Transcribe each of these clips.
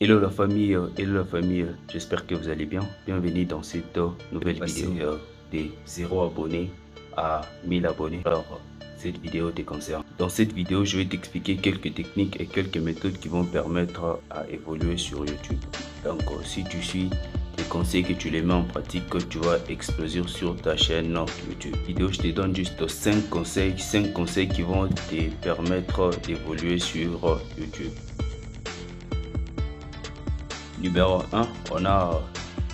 Hello la famille, j'espère que vous allez bien. Bienvenue dans cette nouvelle vidéo de 0 abonnés à 1000 abonnés. Alors, cette vidéo te concerne. Dans cette vidéo, je vais t'expliquer quelques techniques et quelques méthodes qui vont permettre à évoluer sur YouTube. Donc, si tu suis les conseils que tu les mets en pratique, que tu vas exploser sur ta chaîne YouTube. Vidéo, je te donne juste 5 conseils qui vont te permettre d'évoluer sur YouTube. Numéro 1, on a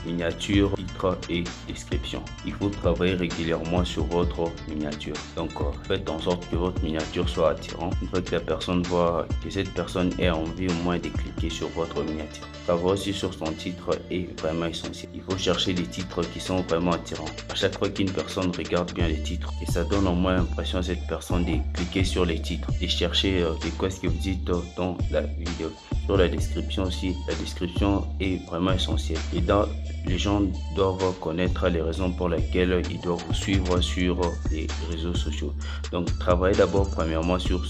miniature, titre et description. Il faut travailler régulièrement sur votre miniature. Donc, faites en sorte que votre miniature soit attirante. Une fois que la personne voit que cette personne ait envie au moins de cliquer sur votre miniature. Travailler aussi sur son titre est vraiment essentiel. Il faut chercher des titres qui sont vraiment attirants. À chaque fois qu'une personne regarde bien les titres, et ça donne au moins l'impression à cette personne de cliquer sur les titres et chercher de quoi est-ce que vous dites dans la vidéo. Sur la description aussi, la description est vraiment essentielle. Et les gens doivent connaître les raisons pour lesquelles ils doivent vous suivre sur les réseaux sociaux. Donc, travaillez d'abord premièrement sur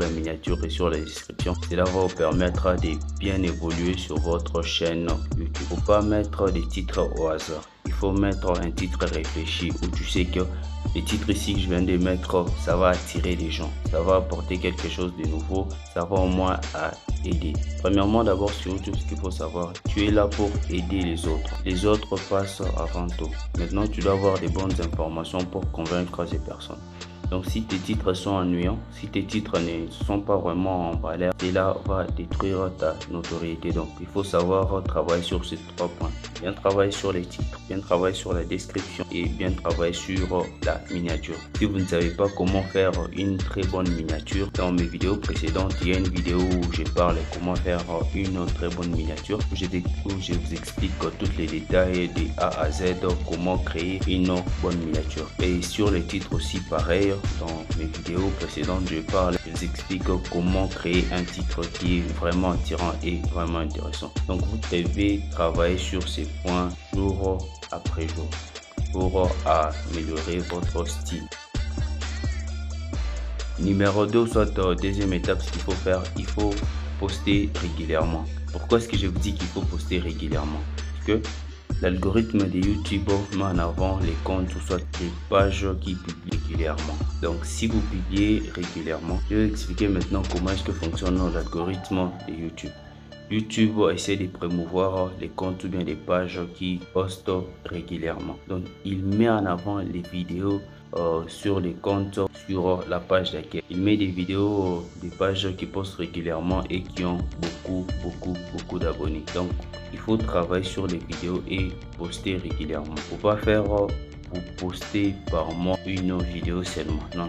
la miniature et sur la description. Cela va vous permettre de bien évoluer sur votre chaîne YouTube. Il ne faut pas mettre des titres au hasard. Il faut mettre un titre réfléchi où tu sais que les titres ici que je viens de mettre, ça va attirer les gens. Ça va apporter quelque chose de nouveau. Ça va au moins aider. Premièrement, d'abord sur YouTube, ce qu'il faut savoir, tu es là pour aider les autres. Les autres passent avant tout. Maintenant, tu dois avoir des bonnes informations pour convaincre ces personnes. Donc, si tes titres sont ennuyants, si tes titres ne sont pas vraiment en valeur, cela va détruire ta notoriété. Donc, il faut savoir travailler sur ces 3 points. Bien travailler sur les titres, bien travailler sur la description et bien travailler sur la miniature. Si vous ne savez pas comment faire une très bonne miniature, dans mes vidéos précédentes, il y a une vidéo où je parle de comment faire une très bonne miniature, où je vous explique tous les détails de A à Z, comment créer une bonne miniature. Et sur les titres aussi, pareil. Dans mes vidéos précédentes, je vous explique comment créer un titre qui est vraiment attirant et vraiment intéressant. Donc, vous devez travailler sur ces points jour après jour pour améliorer votre style. Numéro 2, soit deuxième étape, ce qu'il faut faire, il faut poster régulièrement. Pourquoi est-ce que je vous dis qu'il faut poster régulièrement? Parce que l'algorithme de YouTube met en avant les comptes ou soit les pages qui publient régulièrement. Donc, si vous publiez régulièrement, je vais expliquer maintenant comment est-ce que fonctionne l'algorithme de YouTube. YouTube essaie de promouvoir les comptes ou bien les pages qui postent régulièrement. Donc, il met en avant les vidéos sur les comptes, sur la page d'accueil. Il met des vidéos, des pages qui postent régulièrement et qui ont beaucoup d'abonnés. Donc, il faut travailler sur les vidéos et poster régulièrement. Il ne faut pas faire vous poster par mois une vidéo seulement. Non,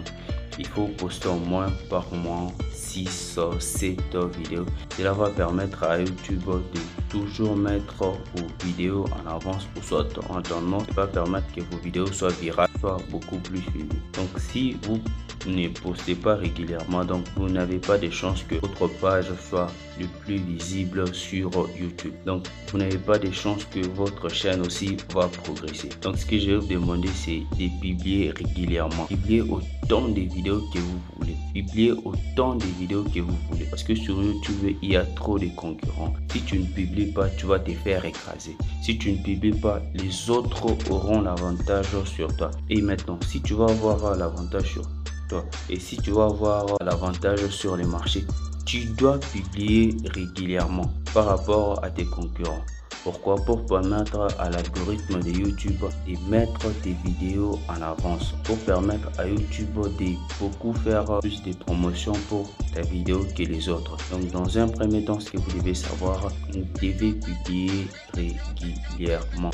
il faut poster au moins par mois 6 7 vidéos. Cela va permettre à YouTube de toujours mettre vos vidéos en avance ou soit en tendance. Ça va permettre que vos vidéos soient virales, soient beaucoup plus suivies. Donc, si vous ne postez pas régulièrement, donc vous n'avez pas de chance que votre page soit le plus visible sur YouTube. Donc, vous n'avez pas de chance que votre chaîne aussi va progresser. Donc, ce que je vais vous demander, c'est de publier régulièrement. Publier autant de vidéos que vous voulez. Publier autant de vidéos que vous voulez. Parce que sur YouTube, il y a trop de concurrents. Si tu ne publies pas, tu vas te faire écraser. Si tu ne publies pas, les autres auront l'avantage sur toi. Et maintenant, si tu vas avoir l'avantage sur toi et si tu vas avoir l'avantage sur les marchés, tu dois publier régulièrement par rapport à tes concurrents. Pourquoi? Pour permettre à l'algorithme de YouTube de mettre tes vidéos en avance, pour permettre à YouTube de beaucoup faire plus de promotions pour ta vidéo que les autres. Donc, dans un premier temps, ce que vous devez savoir, vous devez publier régulièrement.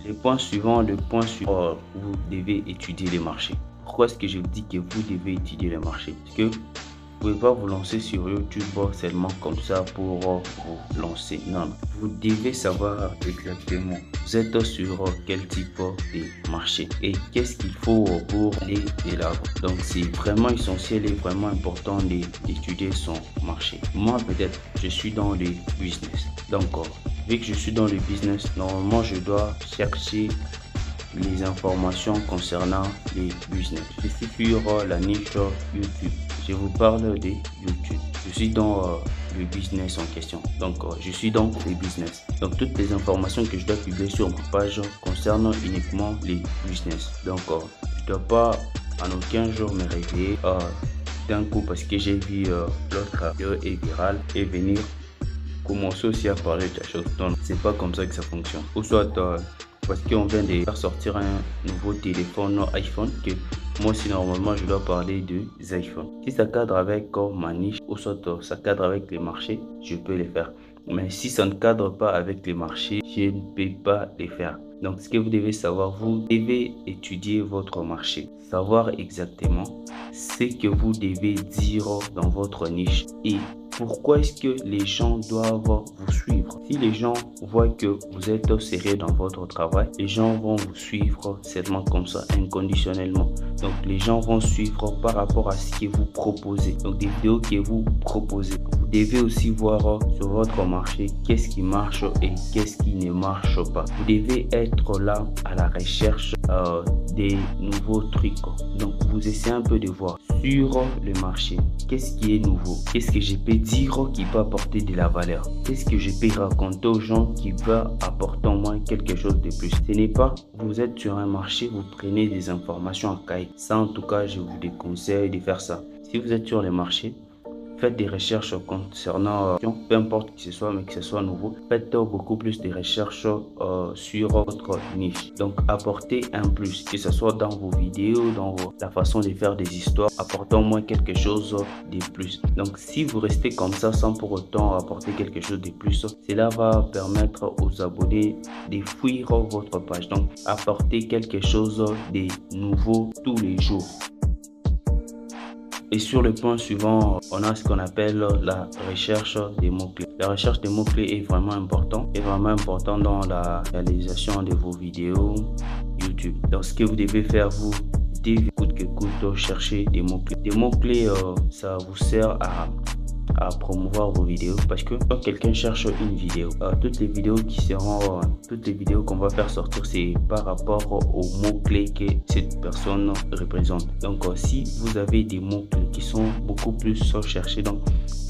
Le point suivant, vous devez étudier les marchés. Pourquoi est-ce que je vous dis que vous devez étudier les marchés? Parce que vous ne pouvez pas vous lancer sur YouTube seulement comme ça pour vous lancer. Non, vous devez savoir exactement vous êtes sur quel type de marché et qu'est-ce qu'il faut pour aller de l'avant. Donc, c'est vraiment essentiel et vraiment important d'étudier son marché. Moi, peut-être, je suis dans le business. Donc, vu que je suis dans le business, normalement, je dois chercher les informations concernant les business. Je suis sur la niche YouTube. Je vous parle de YouTube. Je suis dans le business en question. Donc, je suis dans les business. Donc, toutes les informations que je dois publier sur ma page concernent uniquement les business. Donc, je ne dois pas en aucun jour me réveiller d'un coup parce que j'ai vu l'autre vidéo est virale et venir commencer aussi à parler de la chose. Donc, c'est pas comme ça que ça fonctionne. Ou soit parce qu'on vient de faire sortir un nouveau téléphone iPhone que moi aussi normalement je dois parler des iPhones. Si ça cadre avec ma niche ou soit ça cadre avec les marchés, je peux les faire. Mais si ça ne cadre pas avec les marchés, je ne peux pas les faire. Donc ce que vous devez savoir, vous devez étudier votre marché, savoir exactement ce que vous devez dire dans votre niche et pourquoi est-ce que les gens doivent vous suivre. Si les gens voient que vous êtes sérieux dans votre travail, les gens vont vous suivre seulement comme ça, inconditionnellement. Donc les gens vont suivre par rapport à ce que vous proposez. Donc des vidéos que vous proposez. Vous devez aussi voir sur votre marché qu'est-ce qui marche et qu'est-ce qui ne marche pas. Vous devez être là à la recherche des nouveaux trucs. Donc vous essayez un peu de voir sur le marché qu'est-ce qui est nouveau, qu'est-ce que je peux dire qui peut apporter de la valeur, qu'est-ce que je peux raconter aux gens qui va apporter au moins quelque chose de plus. Ce n'est pas vous êtes sur un marché, vous prenez des informations à cahier. Ça en tout cas je vous déconseille de faire ça. Si vous êtes sur le marché, faites des recherches concernant, peu importe que ce soit, mais que ce soit nouveau, faites beaucoup plus de recherches sur votre niche. Donc, apportez un plus, que ce soit dans vos vidéos, dans la façon de faire des histoires, apportez au moins quelque chose de plus. Donc, si vous restez comme ça sans pour autant apporter quelque chose de plus, cela va permettre aux abonnés de fuir votre page. Donc, apportez quelque chose de nouveau tous les jours. Et sur le point suivant, on a ce qu'on appelle la recherche des mots-clés. La recherche des mots-clés est vraiment important dans la réalisation de vos vidéos YouTube. Donc, ce que vous devez faire, vous devez coûte que coûte chercher des mots-clés. Des mots-clés, ça vous sert à promouvoir vos vidéos parce que quand quelqu'un cherche une vidéo, toutes les vidéos qu'on va faire sortir, c'est par rapport aux mots-clés que cette personne représente. Donc si vous avez des mots-clés qui sont beaucoup plus cherchés, donc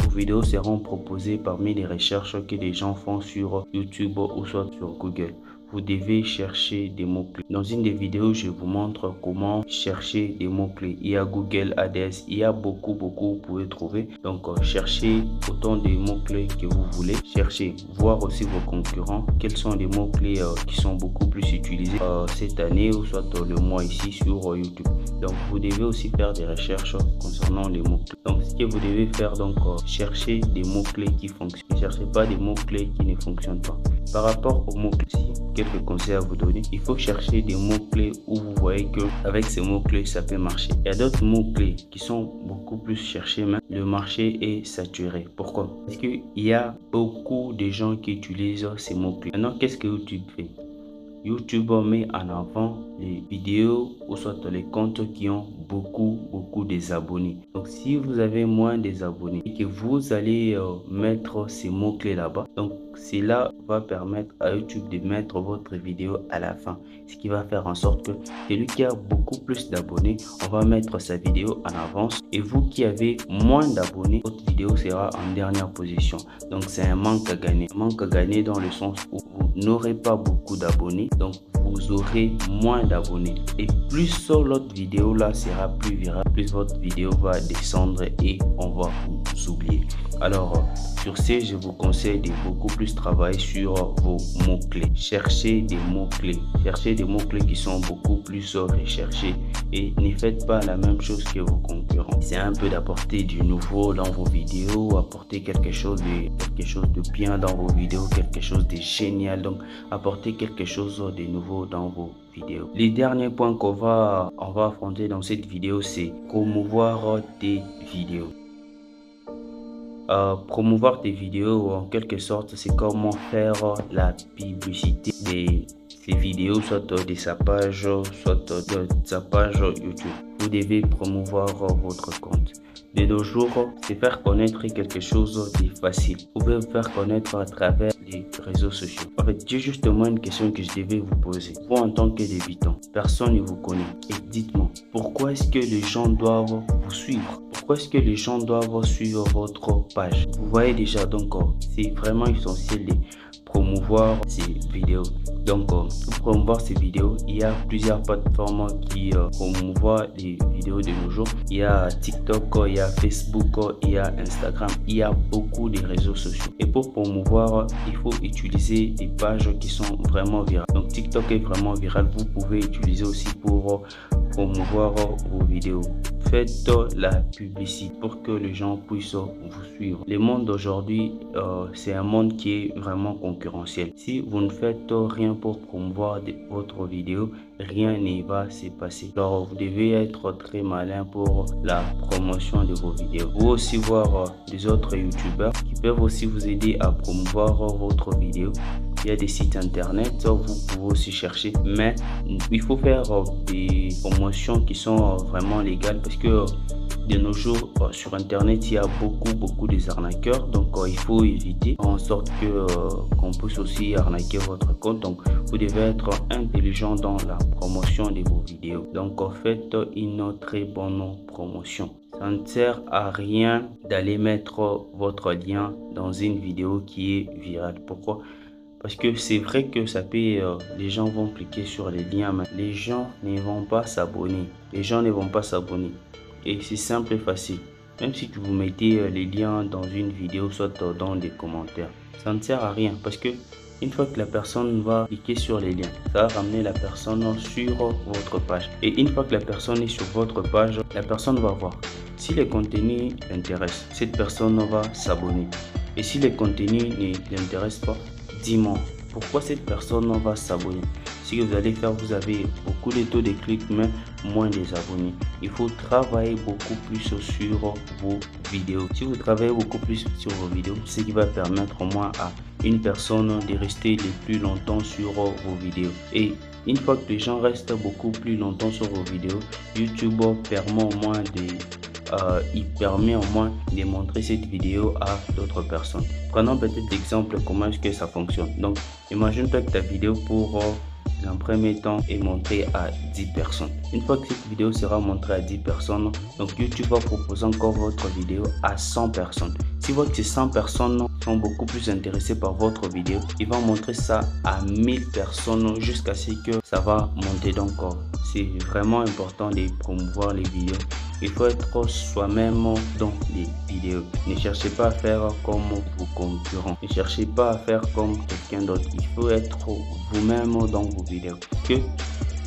vos vidéos seront proposées parmi les recherches que les gens font sur YouTube ou soit sur Google. Vous devez chercher des mots-clés. Dans une des vidéos, je vous montre comment chercher des mots-clés. Il y a Google Ads, il y a beaucoup, vous pouvez trouver. Donc, cherchez autant de mots-clés que vous voulez. Cherchez, voir aussi vos concurrents. Quels sont les mots-clés qui sont beaucoup plus utilisés cette année ou soit le mois ici sur YouTube. Donc, vous devez aussi faire des recherches concernant les mots-clés. Donc, ce que vous devez faire, donc, chercher des mots-clés qui fonctionnent. Ne cherchez pas des mots-clés qui ne fonctionnent pas. Par rapport aux mots-clés, quelques conseils à vous donner. Il faut chercher des mots-clés où vous voyez que avec ces mots-clés, ça peut marcher. Il y a d'autres mots-clés qui sont beaucoup plus cherchés, mais le marché est saturé. Pourquoi? Parce qu'il y a beaucoup de gens qui utilisent ces mots-clés. Maintenant, qu'est-ce que YouTube fait? YouTube met en avant les vidéos ou soit les comptes qui ont beaucoup des abonnés. Donc si vous avez moins des abonnés et que vous allez mettre ces mots-clés là-bas, donc cela va permettre à YouTube de mettre votre vidéo à la fin. Ce qui va faire en sorte que celui qui a beaucoup plus d'abonnés, on va mettre sa vidéo en avance et vous qui avez moins d'abonnés, votre vidéo sera en dernière position. Donc c'est un manque à gagner. Un manque à gagner dans le sens où vous n'aurez pas beaucoup d'abonnés, donc vous aurez moins d'abonnés. Et plus l'autre vidéo là sera plus virale, plus votre vidéo va descendre et on va vous oublier. Alors sur ce, je vous conseille de beaucoup plus travailler sur vos mots-clés. Cherchez des mots-clés. Cherchez des mots-clés qui sont beaucoup plus recherchés et ne faites pas la même chose que vos concurrents. C'est un peu d'apporter du nouveau dans vos vidéos, apporter quelque chose de bien dans vos vidéos, quelque chose de génial. Donc apporter quelque chose de nouveau dans vos vidéos. Les derniers points qu'on va affronter dans cette vidéo, c'est promouvoir tes vidéos. Promouvoir tes vidéos en quelque sorte, c'est comment faire la publicité de ces vidéos, soit de sa page, soit de sa page YouTube. Vous devez promouvoir votre compte. De nos jours, c'est faire connaître quelque chose de facile. Vous pouvez vous faire connaître à travers les réseaux sociaux. En fait, j'ai justement une question que je devais vous poser. Vous, en tant que débutant, personne ne vous connaît. Et dites-moi, pourquoi est-ce que les gens doivent vous suivre? pourquoi est-ce que les gens doivent suivre votre page? Vous voyez déjà, donc c'est vraiment essentiel de promouvoir ces vidéos. Donc pour promouvoir ces vidéos, il y a plusieurs plateformes qui promouvoient les vidéos de nos jours. Il y a TikTok, il y a Facebook, il y a Instagram, il y a beaucoup de réseaux sociaux. Et pour promouvoir, il faut utiliser des pages qui sont vraiment virales. Donc TikTok est vraiment viral, vous pouvez utiliser aussi pour promouvoir vos vidéos. Faites la publicité pour que les gens puissent vous suivre. Le monde d'aujourd'hui, c'est un monde qui est vraiment concurrentiel. Si vous ne faites rien pour promouvoir votre vidéo, rien ne va se passer. Alors vous devez être très malin pour la promotion de vos vidéos. Vous aussi voir des autres youtubeurs qui peuvent aussi vous aider à promouvoir votre vidéo. Il y a des sites internet, vous pouvez aussi chercher, mais il faut faire des promotions qui sont vraiment légales, parce que de nos jours sur internet il y a beaucoup des arnaqueurs. Donc il faut éviter en sorte que qu'on puisse aussi arnaquer votre compte. Donc vous devez être intelligent dans la promotion de vos vidéos. Donc faites une très bonne promotion. Ça ne sert à rien d'aller mettre votre lien dans une vidéo qui est virale. Pourquoi? Parce que c'est vrai que ça peut, les gens vont cliquer sur les liens, mais les gens ne vont pas s'abonner. Les gens ne vont pas s'abonner. Et c'est simple et facile. Même si vous mettez les liens dans une vidéo, soit dans les commentaires, ça ne sert à rien. Parce que une fois que la personne va cliquer sur les liens, ça va ramener la personne sur votre page. Et une fois que la personne est sur votre page, la personne va voir. Si le contenu l'intéresse, cette personne va s'abonner. Et si le contenu ne l'intéresse pas, dis-moi pourquoi cette personne va s'abonner. Ce que vous allez faire, vous avez beaucoup de taux de clics mais moins des abonnés. Il faut travailler beaucoup plus sur vos vidéos. Si vous travaillez beaucoup plus sur vos vidéos, ce qui va permettre au moins à une personne de rester le plus longtemps sur vos vidéos. Et une fois que les gens restent beaucoup plus longtemps sur vos vidéos, YouTube permet au moins de montrer cette vidéo à d'autres personnes. Prenons peut-être l'exemple comment est-ce que ça fonctionne. Donc imagine-toi que ta vidéo pour en premier temps est montrée à 10 personnes. Une fois que cette vidéo sera montrée à 10 personnes, donc YouTube va proposer encore votre vidéo à 100 personnes. Si voit que ces 100 personnes sont beaucoup plus intéressées par votre vidéo, il va montrer ça à 1000 personnes jusqu'à ce que ça va monter. Donc c'est vraiment important de promouvoir les vidéos. Il faut être soi-même dans les vidéos. Ne cherchez pas à faire comme vos concurrents. Ne cherchez pas à faire comme quelqu'un d'autre. Il faut être vous-même dans vos vidéos. Que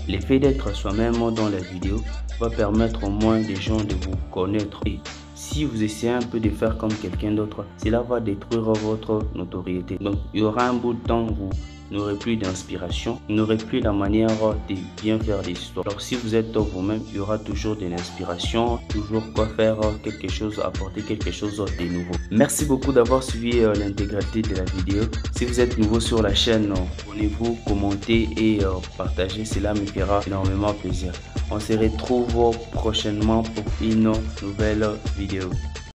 l'effet d'être soi-même dans la vidéo va permettre au moins des gens de vous connaître. Et si vous essayez un peu de faire comme quelqu'un d'autre, cela va détruire votre notoriété. Donc il y aura un bout de temps où vous n'aurez plus d'inspiration, vous n'aurez plus la manière de bien faire des histoires. Alors si vous êtes vous-même, il y aura toujours de l'inspiration, toujours quoi faire quelque chose, apporter quelque chose de nouveau. Merci beaucoup d'avoir suivi l'intégralité de la vidéo. Si vous êtes nouveau sur la chaîne, abonnez-vous, commentez et partagez, cela me fera énormément plaisir. On se retrouve prochainement pour une nouvelle vidéo.